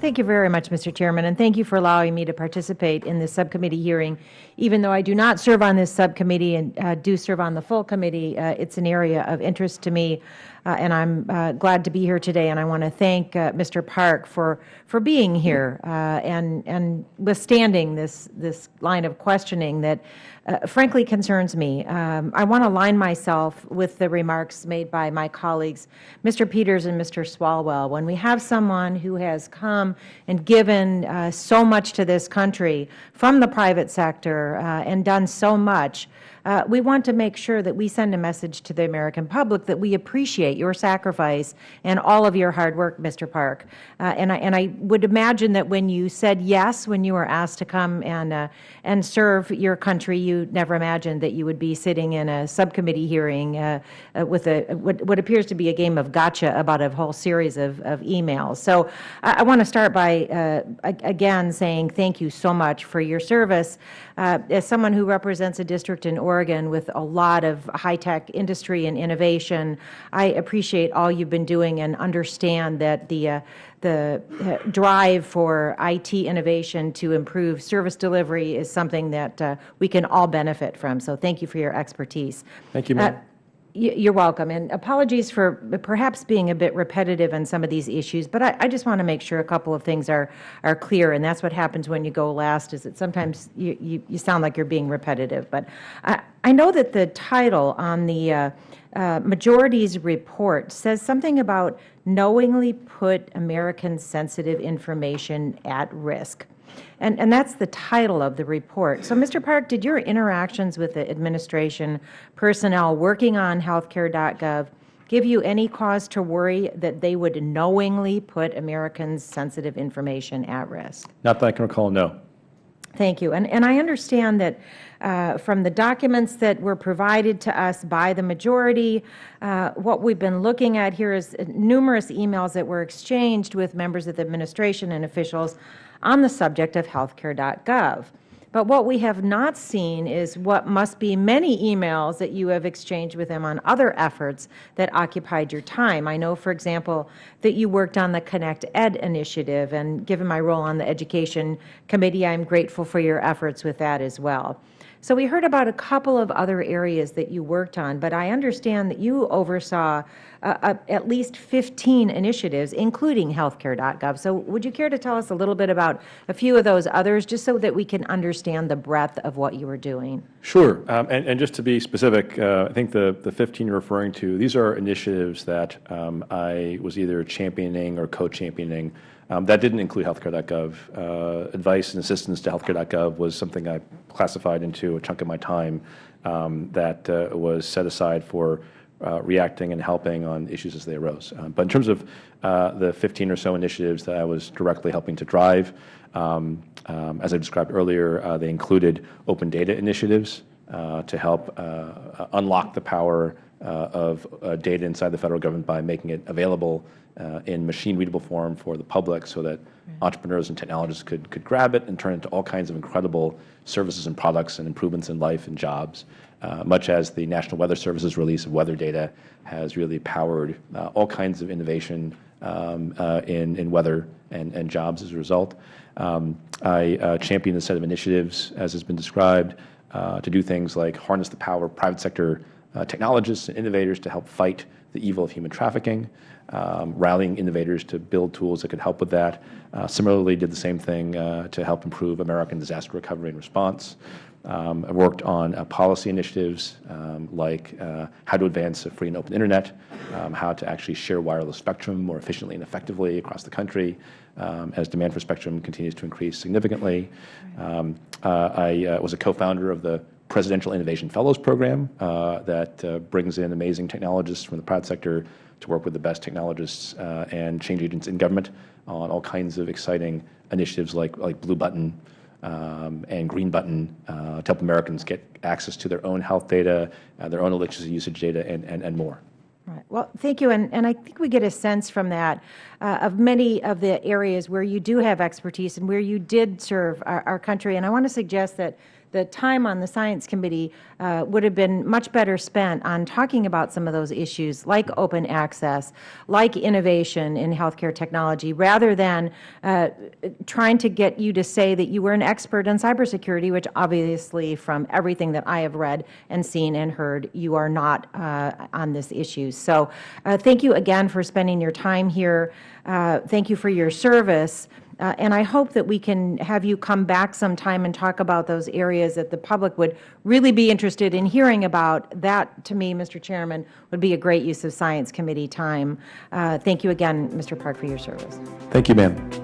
Thank you very much, Mr. Chairman, and thank you for allowing me to participate in this subcommittee hearing. Even though I do not serve on this subcommittee and do serve on the full committee, it's an area of interest to me, and I'm glad to be here today. And I want to thank Mr. Park for being here and withstanding this line of questioning that frankly concerns me. I want to align myself with the remarks made by my colleagues, Mr. Peters and Mr. Swalwell. When we have someone who has come and given so much to this country from the private sector and done so much, we want to make sure that we send a message to the American public that we appreciate your sacrifice and all of your hard work, Mr. Park. And I would imagine that when you said yes, when you were asked to come and serve your country, you never imagined that you would be sitting in a subcommittee hearing with what appears to be a game of gotcha about a whole series of emails. So I want to start by again saying thank you so much for your service. As someone who represents a district in Oregon with a lot of high-tech industry and innovation, I appreciate all you've been doing and understand that the drive for IT innovation to improve service delivery is something that we can all benefit from. So thank you for your expertise. Thank you, ma'am. You're welcome, and apologies for perhaps being a bit repetitive on some of these issues, but I just want to make sure a couple of things are clear, and that's what happens when you go last, is that sometimes you sound like you're being repetitive. But I know that the title on the majority's report says something about knowingly put American sensitive information at risk. And that's the title of the report. So, Mr. Park, did your interactions with the administration personnel working on Healthcare.gov give you any cause to worry that they would knowingly put Americans' sensitive information at risk? Not that I can recall, no. Thank you. And I understand that from the documents that were provided to us by the majority, what we've been looking at here is numerous emails that were exchanged with members of the administration and officials on the subject of Healthcare.gov. But what we have not seen is what must be many emails that you have exchanged with them on other efforts that occupied your time. I know, for example, that you worked on the Connect Ed initiative, and given my role on the Education Committee, I'm grateful for your efforts with that as well. So we heard about a couple of other areas that you worked on, but I understand that you oversaw at least 15 initiatives, including Healthcare.gov. So would you care to tell us a little bit about a few of those others, just so that we can understand the breadth of what you were doing? Sure. And just to be specific, I think the 15 you're referring to, these are initiatives that I was either championing or co-championing. That didn't include Healthcare.gov. Advice and assistance to Healthcare.gov was something I classified into a chunk of my time that was set aside for reacting and helping on issues as they arose. But in terms of the 15 or so initiatives that I was directly helping to drive, as I described earlier, they included open data initiatives to help unlock the power of data inside the federal government by making it available in machine-readable form for the public, so that entrepreneurs and technologists could grab it and turn it into all kinds of incredible services and products and improvements in life and jobs, much as the National Weather Service's release of weather data has really powered all kinds of innovation in weather and jobs as a result. I championed a set of initiatives, as has been described, to do things like harness the power of private sector technologists and innovators to help fight the evil of human trafficking, rallying innovators to build tools that could help with that. Similarly, did the same thing to help improve American disaster recovery and response. I worked on policy initiatives like how to advance a free and open internet, how to actually share wireless spectrum more efficiently and effectively across the country as demand for spectrum continues to increase significantly. I was a co-founder of the Presidential Innovation Fellows Program that brings in amazing technologists from the private sector to work with the best technologists and change agents in government on all kinds of exciting initiatives like Blue Button and Green Button to help Americans get access to their own health data, their own electricity usage data, and more. Right. Well, thank you. And I think we get a sense from that of many of the areas where you do have expertise and where you did serve our country. And I want to suggest that the time on the Science Committee would have been much better spent on talking about some of those issues like open access, like innovation in healthcare technology, rather than trying to get you to say that you were an expert in cybersecurity, which obviously from everything that I have read and seen and heard, you are not on this issue. So thank you again for spending your time here. Thank you for your service. And I hope that we can have you come back sometime and talk about those areas that the public would really be interested in hearing about. That, to me, Mr. Chairman, would be a great use of Science Committee time. Thank you again, Mr. Park, for your service. Thank you, ma'am.